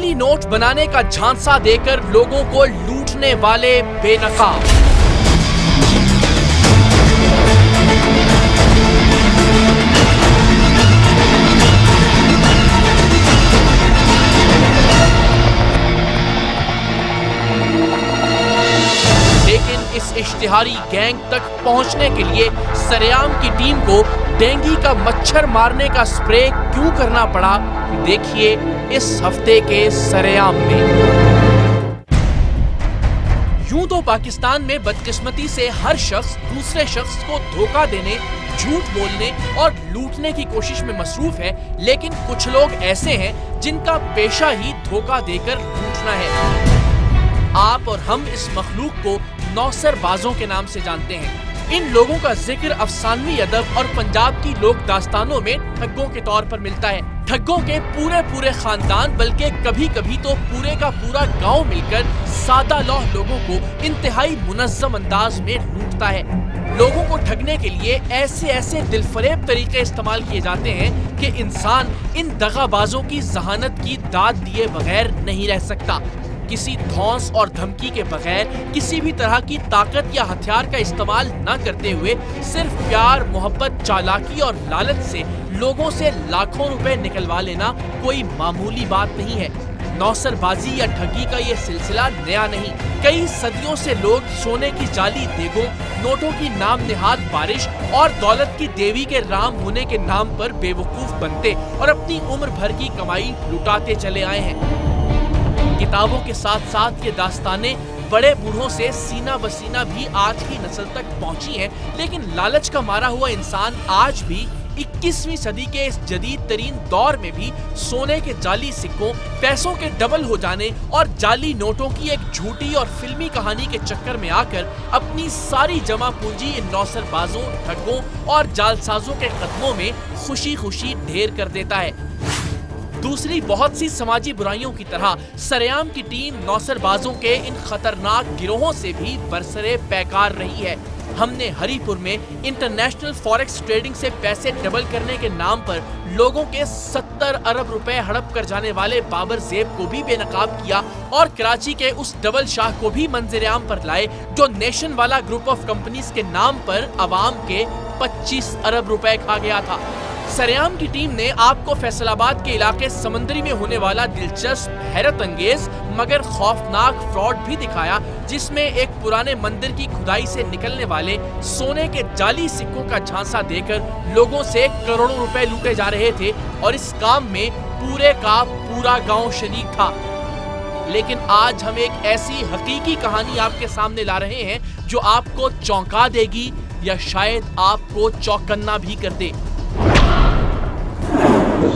جعلی نوٹ بنانے کا جھانسا دے کر لوگوں کو لوٹنے والے بے نقاب۔ لیکن اس اشتہاری گینگ تک پہنچنے کے لیے سریام کی ٹیم کو ڈینگی کا مچھر مارنے کا سپرے کیوں کرنا پڑا، دیکھیے اس ہفتے کے سریام میں۔ یوں تو پاکستان میں بدقسمتی سے ہر شخص دوسرے شخص کو دھوکہ دینے، جھوٹ بولنے اور لوٹنے کی کوشش میں مصروف ہے، لیکن کچھ لوگ ایسے ہیں جن کا پیشہ ہی دھوکہ دے کر لوٹنا ہے۔ آپ اور ہم اس مخلوق کو نوسر بازوں کے نام سے جانتے ہیں۔ ان لوگوں کا ذکر افسانوی ادب اور پنجاب کی لوک داستانوں میں ٹھگوں کے طور پر ملتا ہے۔ ٹھگوں کے پورے خاندان بلکہ کبھی کبھی تو پورے کا پورا گاؤں مل کر سادہ لوح لوگوں کو انتہائی منظم انداز میں لوٹتا ہے۔ لوگوں کو ٹھگنے کے لیے ایسے دل فریب طریقے استعمال کیے جاتے ہیں کہ انسان ان دغا بازوں کی ذہانت کی داد دیے بغیر نہیں رہ سکتا۔ کسی دھونس اور دھمکی کے بغیر، کسی بھی طرح کی طاقت یا ہتھیار کا استعمال نہ کرتے ہوئے، صرف پیار، محبت، چالاکی اور لالچ سے لوگوں سے لاکھوں روپے نکلوا لینا کوئی معمولی بات نہیں ہے۔ نوسر بازی یا ٹھگی کا یہ سلسلہ نیا نہیں۔ کئی صدیوں سے لوگ سونے کی جعلی دیگوں، نوٹوں کی نام نہاد بارش اور دولت کی دیوی کے رام ہونے کے نام پر بے وقوف بنتے اور اپنی عمر بھر کی کمائی لٹاتے چلے آئے ہیں۔ کتابوں کے ساتھ ساتھ یہ داستانیں بڑے بوڑھوں سے سینہ بسینہ بھی آج کی نسل تک پہنچی ہیں، لیکن لالچ کا مارا ہوا انسان آج بھی 21ویں صدی کے اس جدید ترین دور میں بھی سونے کے جعلی سکوں، پیسوں کے ڈبل ہو جانے اور جعلی نوٹوں کی ایک جھوٹی اور فلمی کہانی کے چکر میں آ کر اپنی ساری جمع پونجی ان نوسر بازوں، ٹھگوں اور جعلسازوں کے قدموں میں خوشی خوشی ڈھیر کر دیتا ہے۔ دوسری بہت سی سماجی برائیوں کی طرح سریام کی ٹیم نوسر بازوں کے ان خطرناک گروہوں سے بھی برسرے پیکار رہی ہے۔ ہم نے ہری پور میں انٹرنیشنل فوریکس ٹریڈنگ سے پیسے ڈبل کرنے کے نام پر لوگوں کے 70 ارب روپے ہڑپ کر جانے والے بابر زیب کو بھی بے نقاب کیا اور کراچی کے اس ڈبل شاہ کو بھی منظر عام پر لائے جو نیشن والا گروپ آف کمپنیز کے نام پر عوام کے 25 ارب روپے کھا گیا تھا۔ سریام کی ٹیم نے آپ کو فیصل آباد کے علاقے سمندری میں ہونے والا دلچسپ، حیرت انگیز مگر خوفناک فراڈ بھی دکھایا، جس میں ایک پرانے مندر کی کھدائی سے نکلنے والے سونے کے جعلی سکوں کا جھانسا دے کر لوگوں سے کروڑوں روپے لوٹے جا رہے تھے، اور اس کام میں پورے کا پورا گاؤں شریک تھا۔ لیکن آج ہم ایک ایسی حقیقی کہانی آپ کے سامنے لا رہے ہیں جو آپ کو چونکا دے گی یا شاید آپ کو چوکنا بھی کر دے۔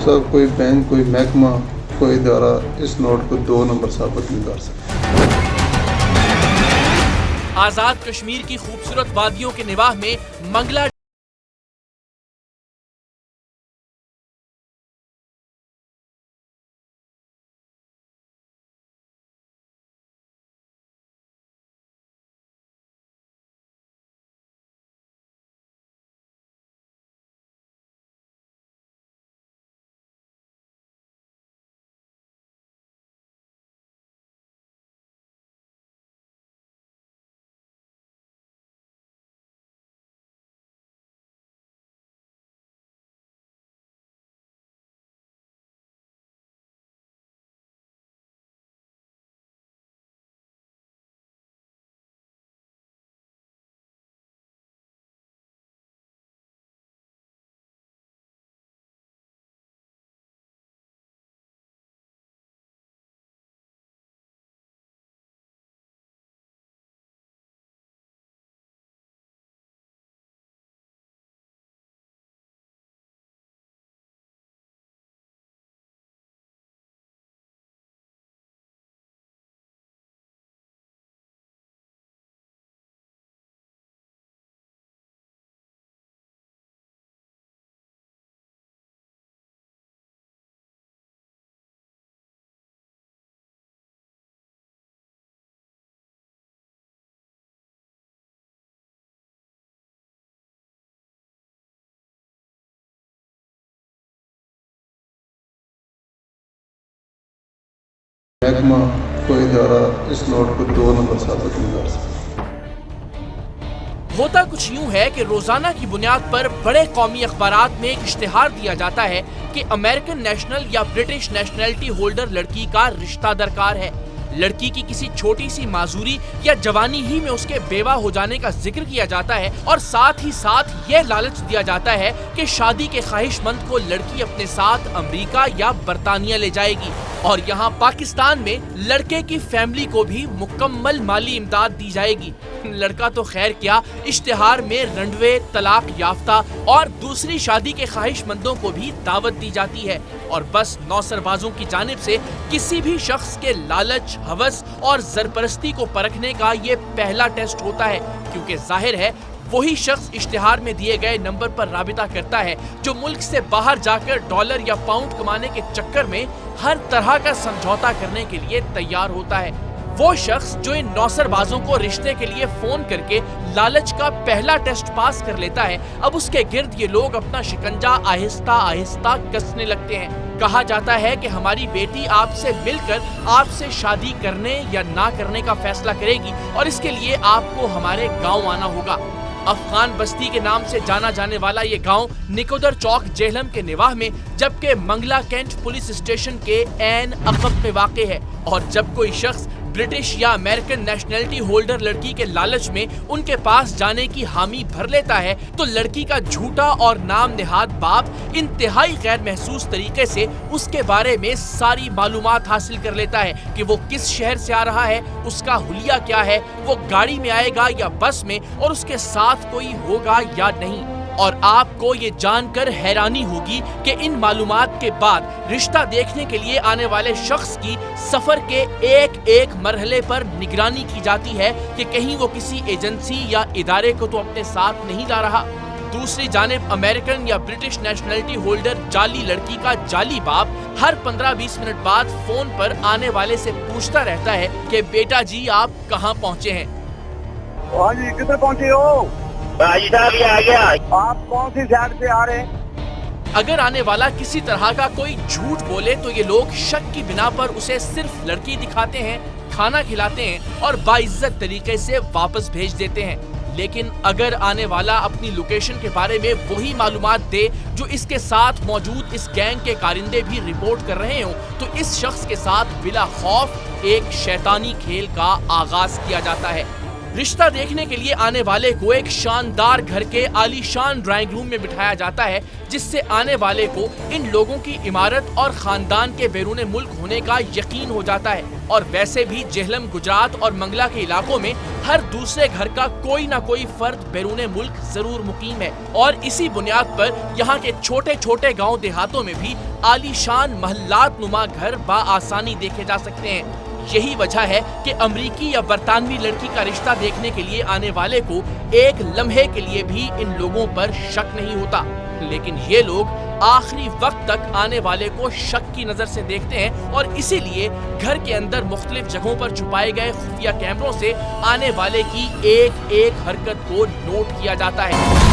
سب کوئی بینک، کوئی محکمہ، کوئی ادارہ اس نوٹ کو 2 نمبر ثابت نہیں کر سکتا۔ آزاد کشمیر کی خوبصورت وادیوں کے نواح میں منگلا محکمہ کوئی ادارہ اس نوٹ کو 2 نمبر ثابت نہیں کر سکتا۔ ہوتا کچھ یوں ہے کہ روزانہ کی بنیاد پر بڑے قومی اخبارات میں ایک اشتہار دیا جاتا ہے کہ امریکن نیشنل یا برٹش نیشنلٹی ہولڈر لڑکی کا رشتہ درکار ہے۔ لڑکی کی کسی چھوٹی سی معذوری یا جوانی ہی میں اس کے بیوہ ہو جانے کا ذکر کیا جاتا ہے اور ساتھ ہی ساتھ یہ لالچ دیا جاتا ہے کہ شادی کے خواہش مند کو لڑکی اپنے ساتھ امریکہ یا برطانیہ لے جائے گی اور یہاں پاکستان میں لڑکے کی فیملی کو بھی مکمل مالی امداد دی جائے گی۔ لڑکا تو خیر کیا، اشتہار میں رنڈوے، طلاق یافتہ اور دوسری شادی کے خواہش مندوں کو بھی دعوت دی جاتی ہے اور بس نوسر بازوں کی جانب سے کسی بھی شخص کے لالچ، ہوس اور زرپرستی کو پرکھنے کا یہ پہلا ٹیسٹ ہوتا ہے، کیونکہ ظاہر ہے وہی شخص اشتہار میں دیے گئے نمبر پر رابطہ کرتا ہے جو ملک سے باہر جا کر ڈالر یا پاؤنڈ کمانے کے چکر میں ہر طرح کا سمجھوتا کرنے کے لیے تیار ہوتا ہے۔ وہ شخص جو ان نوسر بازوں کو رشتے کے لیے فون کر کے لالچ کا پہلا ٹیسٹ پاس کر لیتا ہے، اب اس کے گرد یہ لوگ اپنا شکنجہ آہستہ آہستہ کسنے لگتے ہیں۔ کہا جاتا ہے کہ ہماری بیٹی آپ سے مل کر آپ سے شادی کرنے یا نہ کرنے کا فیصلہ کرے گی اور اس کے لیے آپ کو ہمارے گاؤں آنا ہوگا۔ افغان بستی کے نام سے جانا جانے والا یہ گاؤں نکودر چوک جہلم کے نواح میں جبکہ منگلا کینٹ پولیس اسٹیشن کے عین عقب میں واقع ہے، اور جب کوئی شخص برٹش یا امریکن نیشنلٹی ہولڈر لڑکی کے لالچ میں ان کے پاس جانے کی حامی بھر لیتا ہے تو لڑکی کا جھوٹا اور نام نہاد باپ انتہائی غیر محسوس طریقے سے اس کے بارے میں ساری معلومات حاصل کر لیتا ہے کہ وہ کس شہر سے آ رہا ہے، اس کا حلیہ کیا ہے، وہ گاڑی میں آئے گا یا بس میں اور اس کے ساتھ کوئی ہوگا یا نہیں۔ اور آپ کو یہ جان کر حیرانی ہوگی کہ ان معلومات کے بعد رشتہ دیکھنے کے لیے آنے والے شخص کی سفر کے ایک ایک مرحلے پر نگرانی کی جاتی ہے کہ کہیں وہ کسی ایجنسی یا ادارے کو تو اپنے ساتھ نہیں لا رہا۔ دوسری جانب امریکن یا برٹش نیشنلٹی ہولڈر جعلی لڑکی کا جعلی باپ ہر 15-20 منٹ بعد فون پر آنے والے سے پوچھتا رہتا ہے کہ بیٹا جی آپ کہاں پہنچے ہیں؟ ہاں جی کدھر پہنچے ہو؟ آپ کون سی سائڈ سے آ رہے ہیں؟ اگر آنے والا کسی طرح کا کوئی جھوٹ بولے تو یہ لوگ شک کی بنا پر اسے صرف لڑکی دکھاتے ہیں، کھانا کھلاتے ہیں اور باعزت طریقے سے واپس بھیج دیتے ہیں۔ لیکن اگر آنے والا اپنی لوکیشن کے بارے میں وہی معلومات دے جو اس کے ساتھ موجود اس گینگ کے کارندے بھی رپورٹ کر رہے ہوں تو اس شخص کے ساتھ بلا خوف ایک شیطانی کھیل کا آغاز کیا جاتا ہے۔ رشتہ دیکھنے کے لیے آنے والے کو ایک شاندار گھر کے عالی شان ڈرائنگ روم میں بٹھایا جاتا ہے جس سے آنے والے کو ان لوگوں کی عمارت اور خاندان کے بیرون ملک ہونے کا یقین ہو جاتا ہے، اور ویسے بھی جہلم گجرات اور منگلا کے علاقوں میں ہر دوسرے گھر کا کوئی نہ کوئی فرد بیرون ملک ضرور مقیم ہے، اور اسی بنیاد پر یہاں کے چھوٹے چھوٹے گاؤں دیہاتوں میں بھی عالی شان محلات نما گھر بآسانی دیکھے جا سکتے ہیں۔ یہی وجہ ہے کہ امریکی یا برطانوی لڑکی کا رشتہ دیکھنے کے لیے آنے والے کو ایک لمحے کے لیے بھی ان لوگوں پر شک نہیں ہوتا، لیکن یہ لوگ آخری وقت تک آنے والے کو شک کی نظر سے دیکھتے ہیں اور اسی لیے گھر کے اندر مختلف جگہوں پر چھپائے گئے خفیہ کیمروں سے آنے والے کی ایک ایک حرکت کو نوٹ کیا جاتا ہے۔